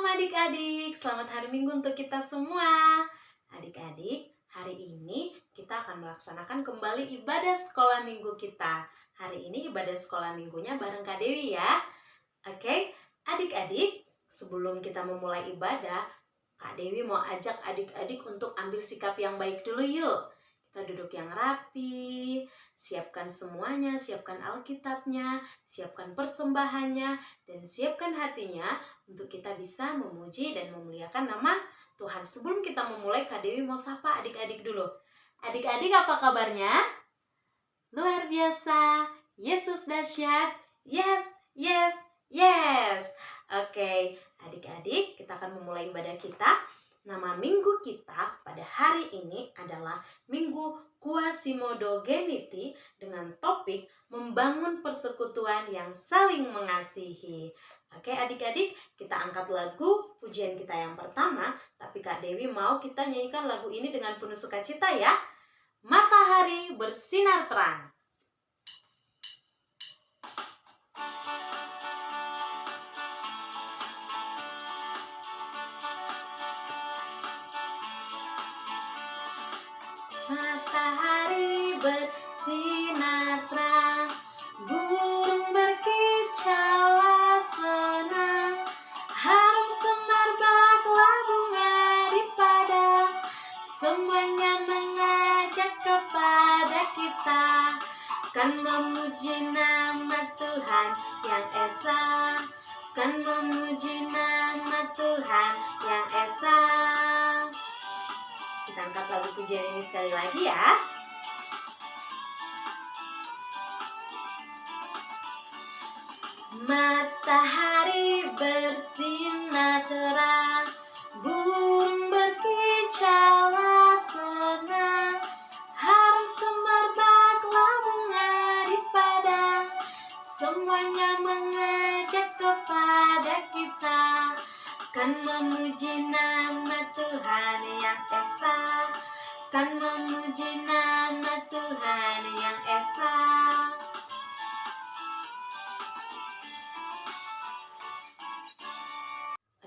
adik-adik, selamat hari Minggu untuk kita semua. Adik-adik, hari ini kita akan melaksanakan kembali ibadah sekolah minggu kita. Hari ini ibadah sekolah minggunya bareng Kak Dewi ya. Oke, adik-adik, sebelum kita memulai ibadah, Kak Dewi mau ajak adik-adik untuk ambil sikap yang baik dulu yuk. Kita duduk yang rapi, siapkan semuanya, siapkan Alkitabnya, siapkan persembahannya, dan siapkan hatinya untuk kita bisa memuji dan memuliakan nama Tuhan. Sebelum kita memulai, Kak Dewi mau sapa adik-adik dulu. Adik-adik apa kabarnya? Luar biasa. Yesus dahsyat. Yes, yes, yes. Oke, adik-adik, kita akan memulai ibadah kita. Nama minggu kita pada hari ini adalah Minggu Quasimodogeniti dengan topik membangun persekutuan yang saling mengasihi. Oke adik-adik, kita angkat lagu pujian kita yang pertama. Tapi Kak Dewi mau kita nyanyikan lagu ini dengan penuh sukacita ya. Matahari bersinar terang. Matahari bersinar terang, burung berkicaulah senang, harum semerbaklah bunga di padang, semuanya mengajak kepada kita, kan memuji nama Tuhan yang esa, kan memuji nama Tuhan yang esa. Kita angkat lagu pujian ini sekali lagi ya. Matahari bersinar terang, burung berkicaulah senang, harum semerbaklah bunga di padang, semuanya mengajak kepada kita, kan memuji nama Tuhan yang esa, kan memuji nama Tuhan yang esa.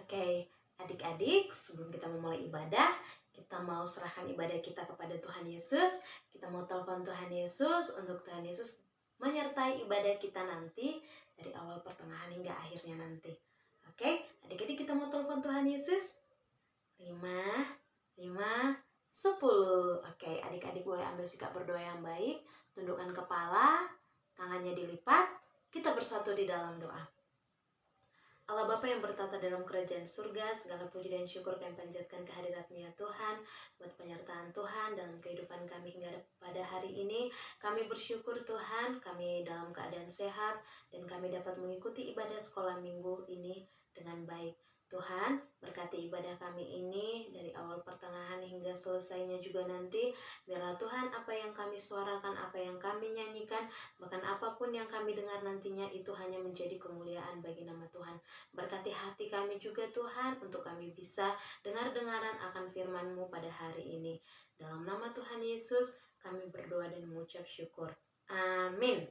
Oke, adik-adik, sebelum kita memulai ibadah, kita mau serahkan ibadah kita kepada Tuhan Yesus. Kita mau telepon Tuhan Yesus untuk Tuhan Yesus menyertai ibadah kita nanti dari awal pertengahan hingga akhirnya nanti. Oke, adik-adik kita mau telepon Tuhan Yesus. 5, 5, 10. Oke, adik-adik boleh ambil sikap berdoa yang baik. Tundukkan kepala, tangannya dilipat. Kita bersatu di dalam doa. Allah Bapa yang bertata dalam kerajaan surga, segala puji dan syukur kami panjatkan kehadirat-Mu ya Tuhan, buat penyertaan Tuhan dalam kehidupan kami hingga pada hari ini. Kami bersyukur Tuhan, kami dalam keadaan sehat dan kami dapat mengikuti ibadah sekolah minggu ini dengan baik. Tuhan, berkati ibadah kami ini dari awal pertengahan hingga selesainya juga nanti. Biarlah Tuhan, apa yang kami suarakan, apa yang kami nyanyikan, bahkan apapun yang kami dengar nantinya itu hanya menjadi kemuliaan bagi nama Tuhan. Berkati hati kami juga Tuhan, untuk kami bisa dengar-dengaran akan firman-Mu pada hari ini. Dalam nama Tuhan Yesus, kami berdoa dan mengucap syukur. Amin.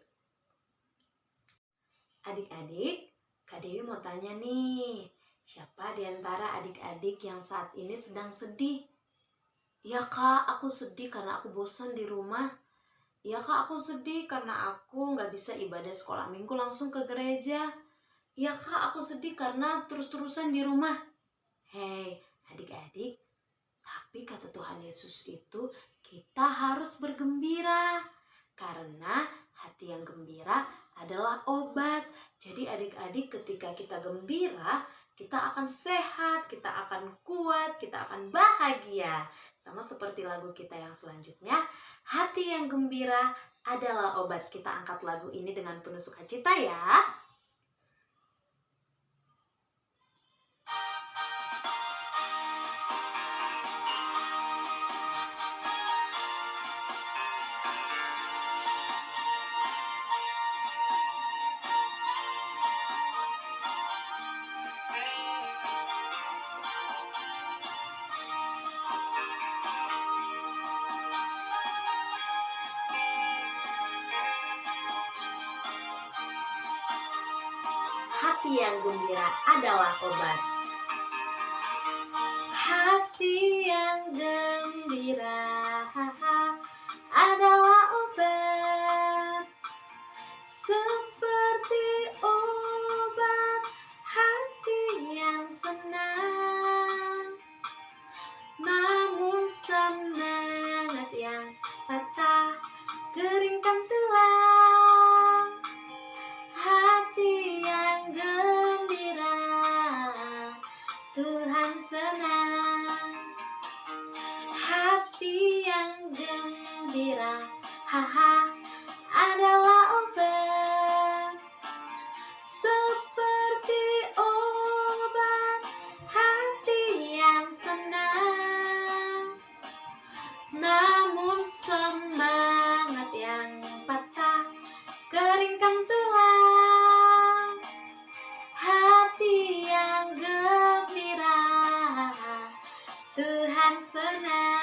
Adik-adik, Kak Dewi mau tanya nih, siapa di antara adik-adik yang saat ini sedang sedih? Ya Kak, aku sedih karena aku bosan di rumah. Ya Kak, aku sedih karena aku nggak bisa ibadah sekolah minggu langsung ke gereja. Ya Kak, aku sedih karena terus-terusan di rumah. Hei, adik-adik, tapi kata Tuhan Yesus itu kita harus bergembira. Karena hati yang gembira adalah obat. Jadi adik-adik ketika kita gembira, kita akan sehat, kita akan kuat, kita akan bahagia. Sama seperti lagu kita yang selanjutnya, hati yang gembira adalah obat. Kita angkat lagu ini dengan penuh sukacita ya. Hati yang gembira adalah obat. Haha, adalah obat, seperti obat hati yang senang. Namun semangat yang patah keringkan tulang. Hati yang gembira, Tuhan senang.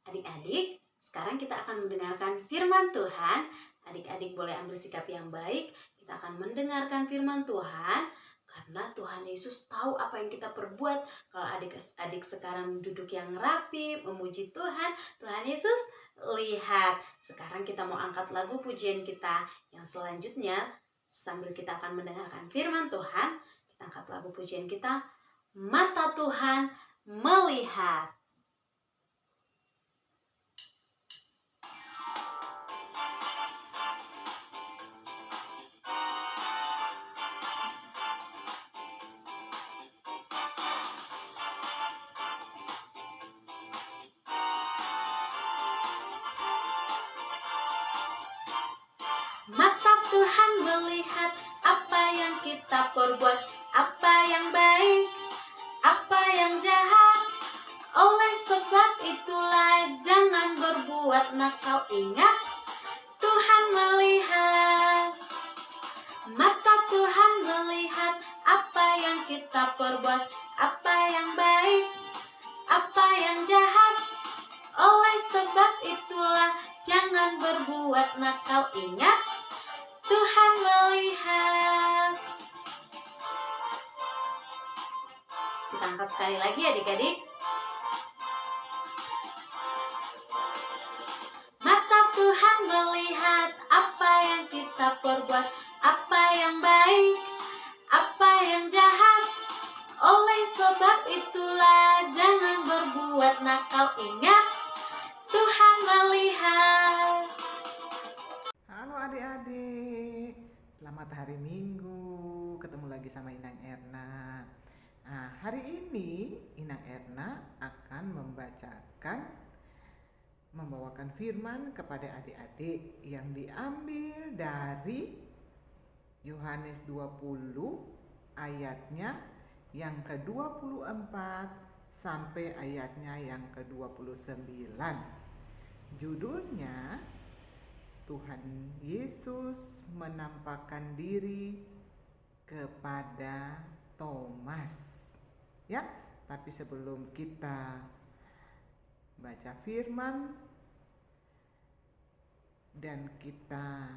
Adik-adik, sekarang kita akan mendengarkan firman Tuhan. Adik-adik boleh ambil sikap yang baik. Kita akan mendengarkan firman Tuhan karena Tuhan Yesus tahu apa yang kita perbuat. Kalau adik-adik sekarang duduk yang rapi, memuji Tuhan, Tuhan Yesus lihat. Sekarang kita mau angkat lagu pujian kita yang selanjutnya. Sambil kita akan mendengarkan firman Tuhan, kita angkat lagu pujian kita, Mata Tuhan Melihat. Mata Tuhan melihat apa yang kita perbuat, apa yang baik, apa yang jahat. Oleh sebab itulah jangan berbuat nakal. Ingat, Tuhan melihat. Mata Tuhan melihat apa yang kita perbuat, apa yang baik, apa yang jahat. Oleh sebab itulah jangan berbuat nakal. Ingat, Tuhan melihat. Kita angkat sekali lagi adik-adik. Mata Tuhan melihat apa yang kita perbuat, apa yang baik, apa yang jahat. Oleh sebab itulah jangan berbuat nakal. Ingat, Tuhan melihat. Halo adik-adik, selamat hari Minggu, ketemu lagi sama Inang Erna. Nah, hari ini Inang Erna akan membawakan firman kepada adik-adik yang diambil dari Yohanes 20 ayatnya yang ke-24 sampai ayatnya yang ke-29. Judulnya, Tuhan Yesus menampakkan diri kepada Thomas. Ya, tapi sebelum kita baca firman dan kita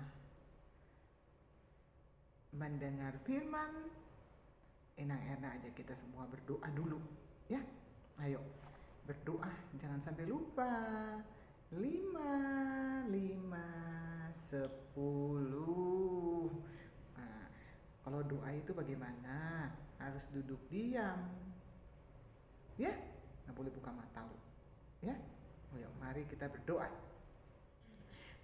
mendengar firman, Inang Erna ajak kita semua berdoa dulu, ya. Ayo, berdoa, jangan sampai lupa. 5, 10. Nah, kalau doa itu bagaimana? Harus duduk diam, ya, nggak boleh buka mata lo, ya. Ayo, mari kita berdoa.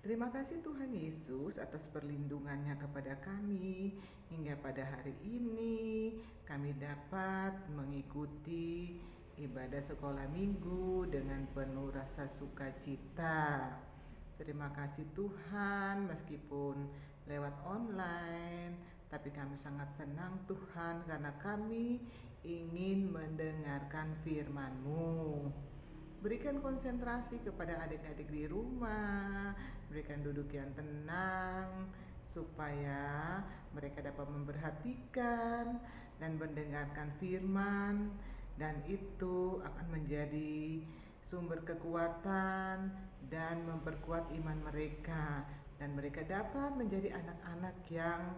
Terima kasih Tuhan Yesus atas perlindungannya kepada kami hingga pada hari ini kami dapat mengikuti ibadah sekolah minggu dengan penuh rasa sukacita. Terima kasih Tuhan, meskipun lewat online, tapi kami sangat senang Tuhan karena kami ingin mendengarkan firman-Mu. Berikan konsentrasi kepada adik-adik di rumah, berikan duduk yang tenang supaya mereka dapat memperhatikan dan mendengarkan firman, dan itu akan menjadi sumber kekuatan dan memperkuat iman mereka, dan mereka dapat menjadi anak-anak yang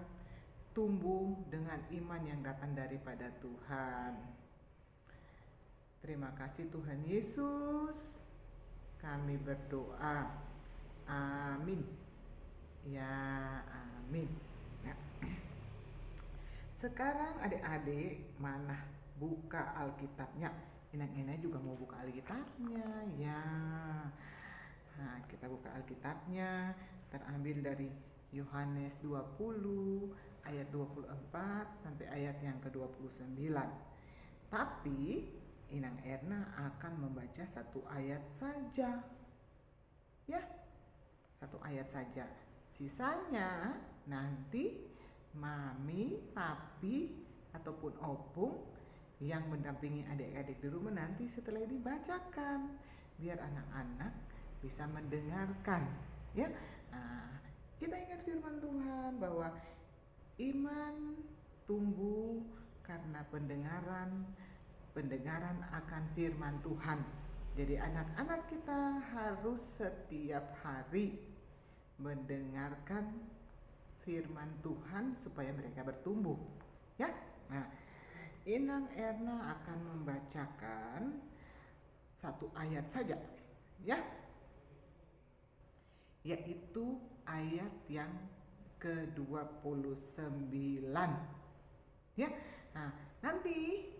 tumbuh dengan iman yang datang daripada Tuhan. Terima kasih Tuhan Yesus, kami berdoa. Amin. Ya, amin. Ya. Sekarang adik-adik mana buka Alkitabnya? Inang-Ina juga mau buka Alkitabnya, ya. Nah, kita buka Alkitabnya, terambil dari Yohanes 20 ayat 24 sampai ayat yang ke-29. Tapi Inang Erna akan membaca satu ayat saja. Ya, 1 ayat saja. Sisanya nanti mami, papi, ataupun opung yang mendampingi adik-adik di rumah nanti setelah dibacakan, biar anak-anak bisa mendengarkan. Ya, nah, kita ingat firman Tuhan bahwa iman tumbuh karena pendengaran akan firman Tuhan. Jadi anak-anak kita harus setiap hari mendengarkan firman Tuhan supaya mereka bertumbuh. Ya, nah, Inang Erna akan membacakan 1 ayat saja, ya, yaitu ayat yang ke-29. Ya, nah, nanti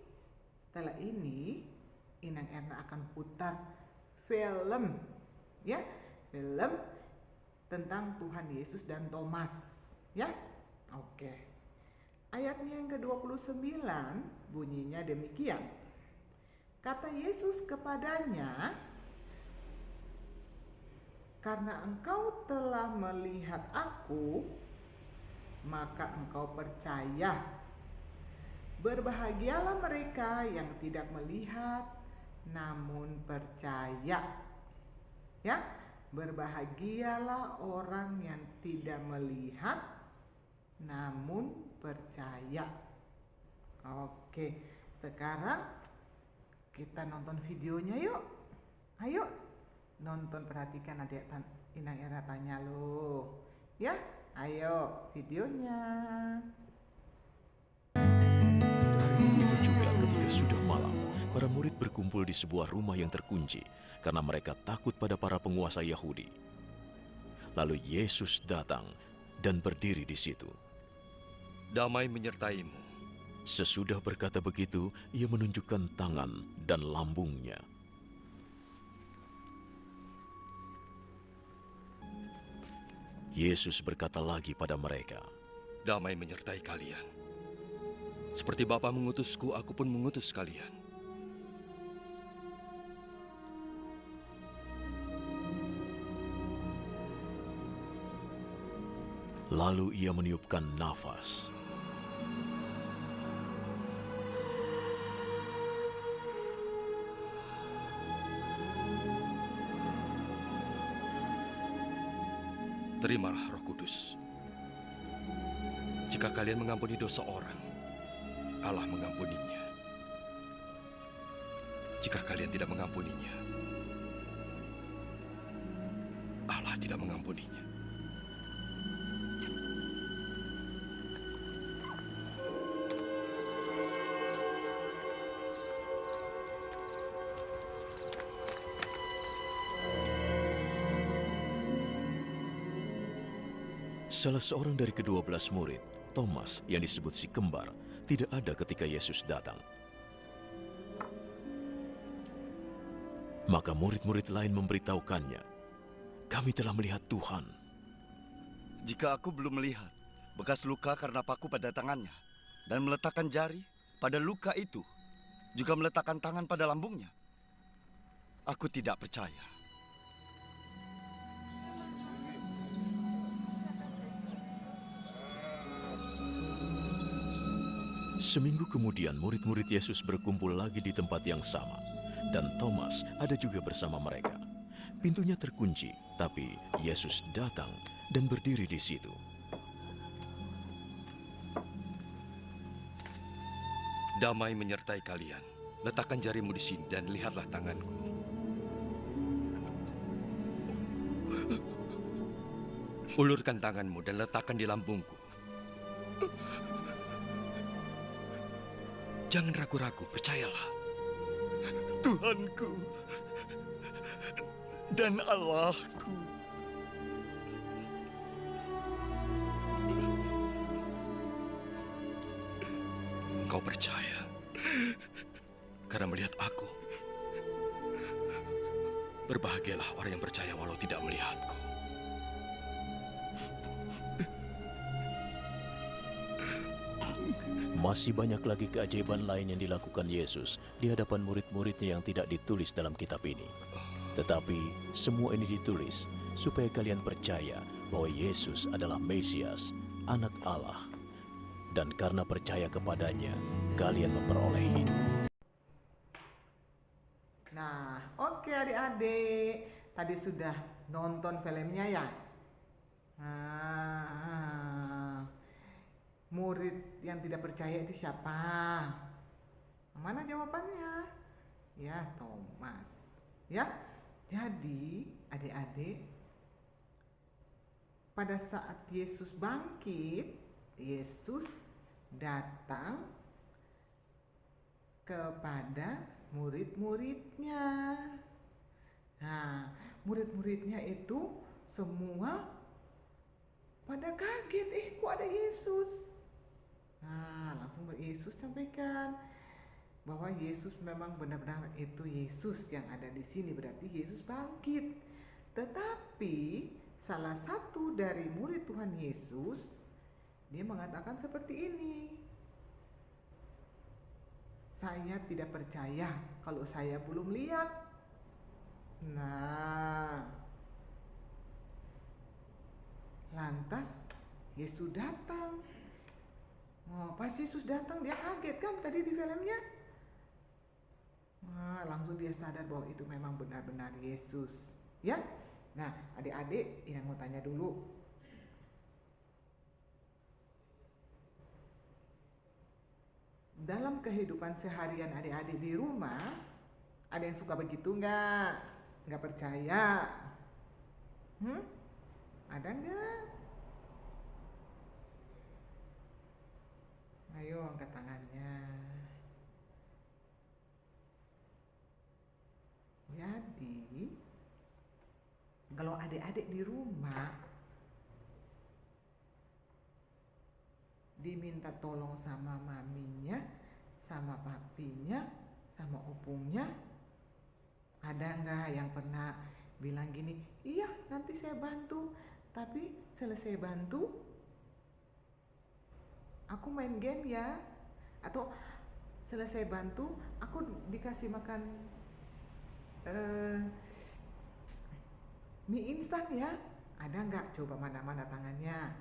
setelah ini Inang Erna akan putar film, ya, film tentang Tuhan Yesus dan Thomas, ya. Oke. Ayatnya yang ke-29 bunyinya demikian. Kata Yesus kepadanya, "Karena engkau telah melihat aku, maka engkau percaya. Berbahagialah mereka yang tidak melihat namun percaya." Ya, berbahagialah orang yang tidak melihat namun percaya. Oke, sekarang kita nonton videonya yuk. Ayo nonton, perhatikan, nanti Inang Erna tanya lo. Ya, ayo videonya. Begitu juga ketika sudah malam, para murid berkumpul di sebuah rumah yang terkunci karena mereka takut pada para penguasa Yahudi. Lalu Yesus datang dan berdiri di situ. Damai menyertaimu. Sesudah berkata begitu, ia menunjukkan tangan dan lambungnya. Yesus berkata lagi pada mereka, Damai menyertai kalian. Seperti Bapa mengutusku, aku pun mengutus kalian. Lalu ia meniupkan nafas. Terimalah Roh Kudus. Jika kalian mengampuni dosa orang, Allah mengampuninya. Jika kalian tidak mengampuninya, Allah tidak mengampuninya. Salah seorang dari ke-12 murid, Thomas yang disebut si kembar, tidak ada ketika Yesus datang. Maka murid-murid lain memberitahukannya, "Kami telah melihat Tuhan." Jika aku belum melihat bekas luka karena paku pada tangannya, dan meletakkan jari pada luka itu, juga meletakkan tangan pada lambungnya, aku tidak percaya. Seminggu kemudian murid-murid Yesus berkumpul lagi di tempat yang sama, dan Thomas ada juga bersama mereka. Pintunya terkunci, tapi Yesus datang dan berdiri di situ. Damai menyertai kalian. Letakkan jarimu di sini dan lihatlah tanganku. Ulurkan tanganmu dan letakkan di lambungku. Jangan ragu-ragu, percayalah. Tuhanku dan Allahku. Engkau percaya karena melihat aku. Berbahagialah orang yang percaya walau tidak melihatku. Masih banyak lagi keajaiban lain yang dilakukan Yesus di hadapan murid-muridnya yang tidak ditulis dalam kitab ini. Tetapi semua ini ditulis supaya kalian percaya bahwa Yesus adalah Mesias, Anak Allah. Dan karena percaya kepadanya, kalian memperoleh hidup. Nah, oke adik-adik, tadi sudah nonton filmnya ya? Nah, murid yang tidak percaya itu siapa? Mana jawabannya? Ya, Thomas. Ya, jadi adik-adik, pada saat Yesus bangkit, Yesus datang kepada murid-muridnya. Nah, murid-muridnya itu semua pada kaget, kok ada Yesus? Nah, langsung Yesus sampaikan bahwa Yesus memang benar-benar itu Yesus yang ada di sini, berarti Yesus bangkit. Tetapi salah satu dari murid Tuhan Yesus, dia mengatakan seperti ini. Saya tidak percaya kalau saya belum lihat. Nah, lantas Yesus datang. Oh, pas Yesus datang dia kaget kan tadi di filmnya. Nah, langsung dia sadar bahwa itu memang benar-benar Yesus. Ya. Nah, adik-adik yang mau tanya dulu. Dalam kehidupan seharian adik-adik di rumah, ada yang suka begitu nggak? Nggak percaya? Ada nggak? Ayo angkat tangannya. Jadi, kalau adik-adik di rumah diminta tolong sama maminya, sama papinya, sama opungnya, ada nggak yang pernah bilang gini, iya nanti saya bantu, tapi selesai bantu aku main game ya, atau selesai bantu aku dikasih makan mie instan ya? Ada nggak? Coba mana-mana tangannya.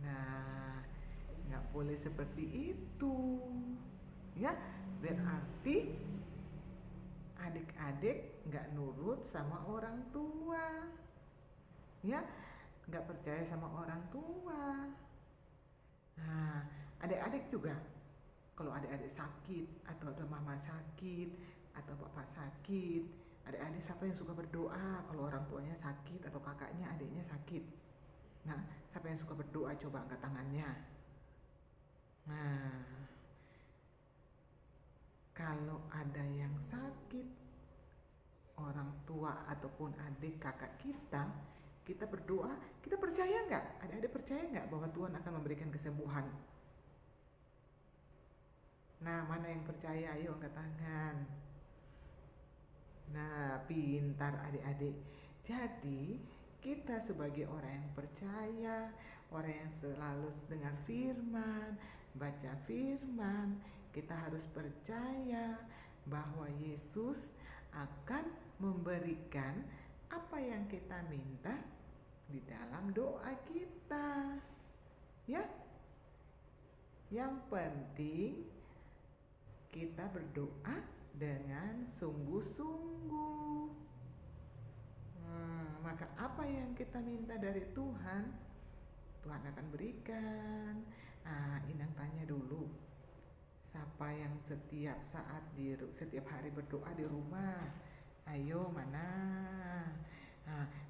Nah, nggak boleh seperti itu, ya. Berarti adik-adik nggak nurut sama orang tua, ya, nggak percaya sama orang tua. Nah, adik-adik juga, kalau adik-adik sakit atau ada mama sakit atau bapak sakit, adik-adik siapa yang suka berdoa kalau orang tuanya sakit atau kakaknya adiknya sakit? Nah, siapa yang suka berdoa? Coba angkat tangannya. Nah, kalau ada yang sakit, orang tua ataupun adik kakak kita berdoa, kita percaya nggak? Adik-adik percaya nggak bahwa Tuhan akan memberikan kesembuhan? Nah, mana yang percaya? Ayo angkat tangan. Nah, pintar adik-adik. Jadi, kita sebagai orang yang percaya, orang yang selalu dengar firman, baca firman, kita harus percaya bahwa Yesus akan memberikan apa yang kita minta di dalam doa kita. Ya. Yang penting kita berdoa dengan sungguh-sungguh. Maka apa yang kita minta dari Tuhan, Tuhan akan berikan. Inang tanya dulu, siapa yang setiap hari berdoa di rumah? Ayo, mana?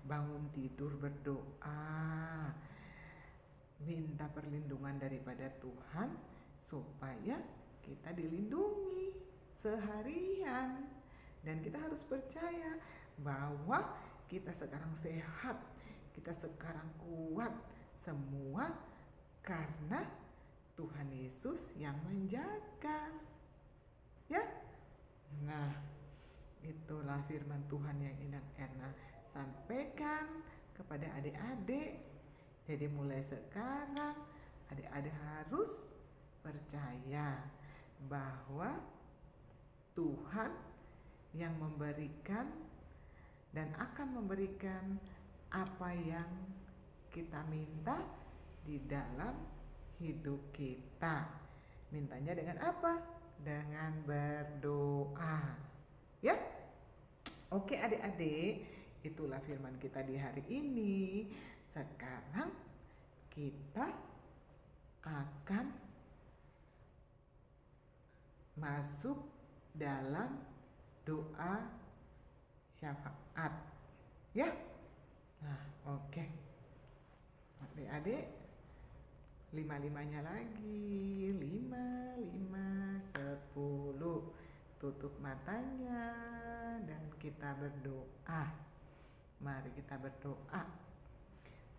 Bangun tidur berdoa, minta perlindungan daripada Tuhan supaya kita dilindungi seharian. Dan kita harus percaya bahwa kita sekarang sehat, kita sekarang kuat, semua karena Tuhan Yesus yang menjaga. Ya. Nah, itulah firman Tuhan yang Inang Erna sampaikan kepada adik-adik. Jadi mulai sekarang adik-adik harus percaya bahwa Tuhan yang memberikan dan akan memberikan apa yang kita minta di dalam hidup kita. Mintanya dengan apa? Dengan berdoa. Ya? Oke adik-adik, itulah firman kita di hari ini. Sekarang kita akan masuk dalam doa syafaat. Ya? Nah, oke. Adik-adik, 5-5-nya lagi. 5, 5, 10. Tutup matanya dan kita berdoa. Mari kita berdoa.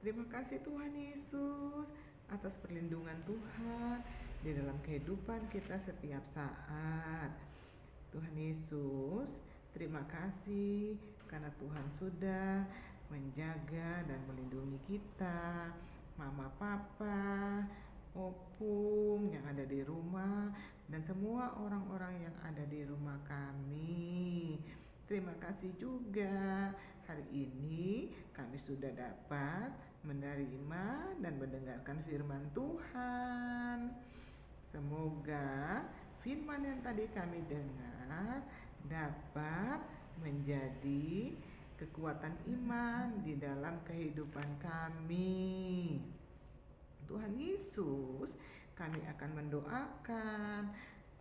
Terima kasih Tuhan Yesus atas perlindungan Tuhan di dalam kehidupan kita setiap saat. Tuhan Yesus, terima kasih karena Tuhan sudah menjaga dan melindungi kita, mama, papa, opung yang ada di rumah, dan semua orang-orang yang ada di rumah kami. Terima kasih juga hari ini kami sudah dapat menerima dan mendengarkan firman Tuhan. Semoga firman yang tadi kami dengar dapat menjadi kekuatan iman di dalam kehidupan kami. Tuhan Yesus, kami akan mendoakan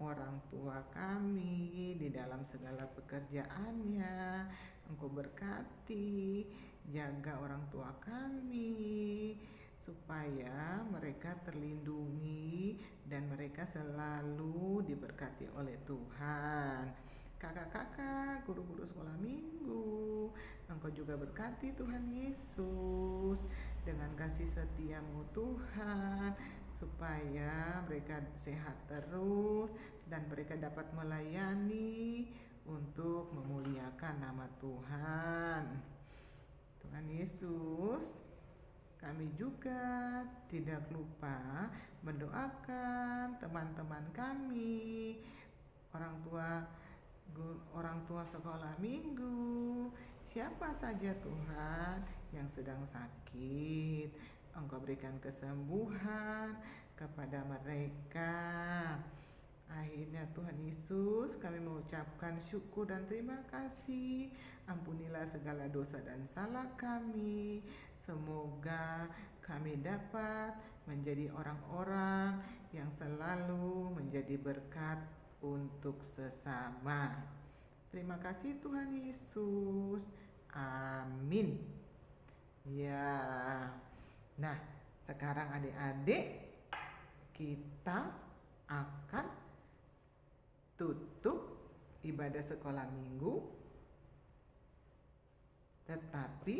orang tua kami di dalam segala pekerjaannya. Engkau berkati, jaga orang tua kami supaya mereka terlindungi dan mereka selalu diberkati oleh Tuhan. Kakak-kakak, guru-guru sekolah minggu, Engkau juga berkati Tuhan Yesus dengan kasih setiamu Tuhan, supaya mereka sehat terus dan mereka dapat melayani untuk memuliakan nama Tuhan. Tuhan Yesus, kami juga tidak lupa mendoakan teman-teman kami, orang tua sekolah minggu, siapa saja Tuhan yang sedang sakit, Engkau berikan kesembuhan kepada mereka. Akhirnya Tuhan Yesus, kami mengucapkan syukur dan terima kasih. Ampunilah segala dosa dan salah kami. Semoga kami dapat menjadi orang-orang yang selalu menjadi berkat untuk sesama. Terima kasih Tuhan Yesus. Amin. Ya. Nah, sekarang adik-adik kita akan tutup ibadah sekolah minggu. Tetapi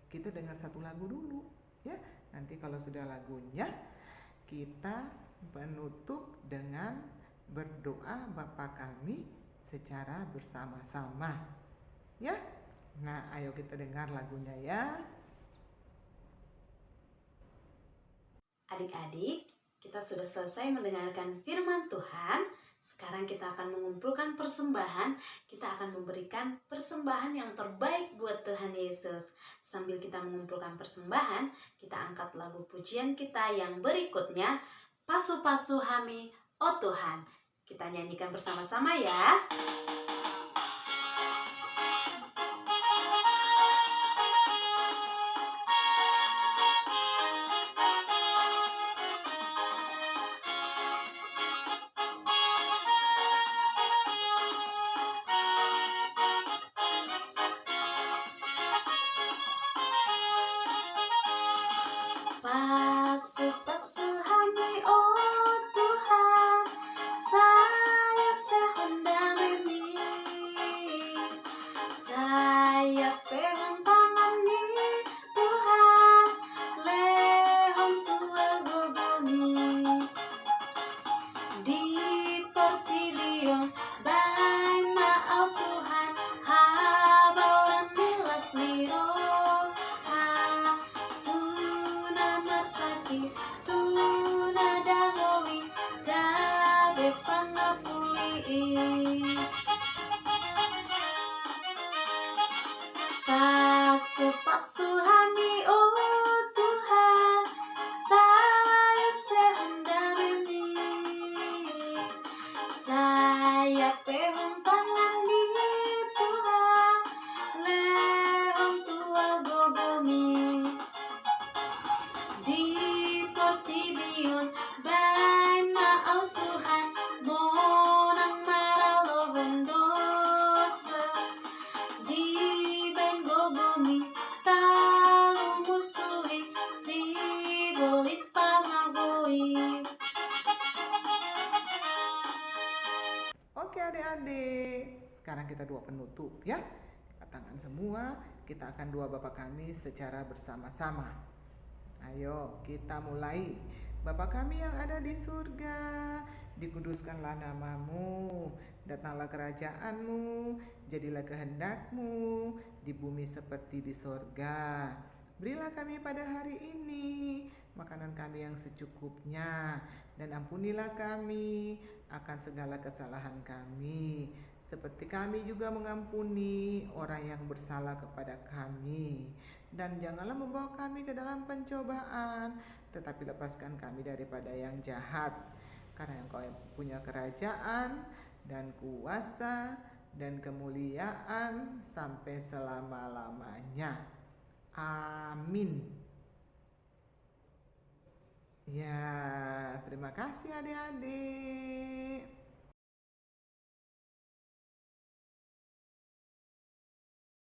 kita dengar satu lagu dulu ya. Nanti kalau sudah lagunya kita menutup dengan berdoa Bapa kami secara bersama-sama. Ya. Nah, ayo kita dengar lagunya ya. Adik-adik, kita sudah selesai mendengarkan firman Tuhan. Sekarang kita akan mengumpulkan persembahan. Kita akan memberikan persembahan yang terbaik buat Tuhan Yesus. Sambil kita mengumpulkan persembahan, kita angkat lagu pujian kita yang berikutnya, Pasu-pasu Hami, Oh Tuhan. Kita nyanyikan bersama-sama ya. Pasu-pasu Hami, oh Tuhan, saya sehondang Asuhani oh Tuhan, saya sehendak memilih. Saya pegang tangan di Tuhan, lewang tua gogomi. Di portibion, bana au Tuhan, monang maralo bondosa. Di ben gogomi, talu musuhi, si bolis pamagoi. Oke adik-adik, sekarang kita doa penutup ya. Angkat tangan semua, kita akan doa Bapa kami secara bersama-sama. Ayo kita mulai. Bapa kami yang ada di surga, dikuduskanlah namamu, datanglah kerajaanmu, jadilah kehendakmu di bumi seperti di surga. Berilah kami pada hari ini makanan kami yang secukupnya, dan ampunilah kami akan segala kesalahan kami, seperti kami juga mengampuni orang yang bersalah kepada kami. Dan janganlah membawa kami ke dalam pencobaan, tetapi lepaskan kami daripada yang jahat. Karena Engkau yang punya kerajaan dan kuasa dan kemuliaan sampai selama-lamanya. Amin. Ya, terima kasih adik-adik.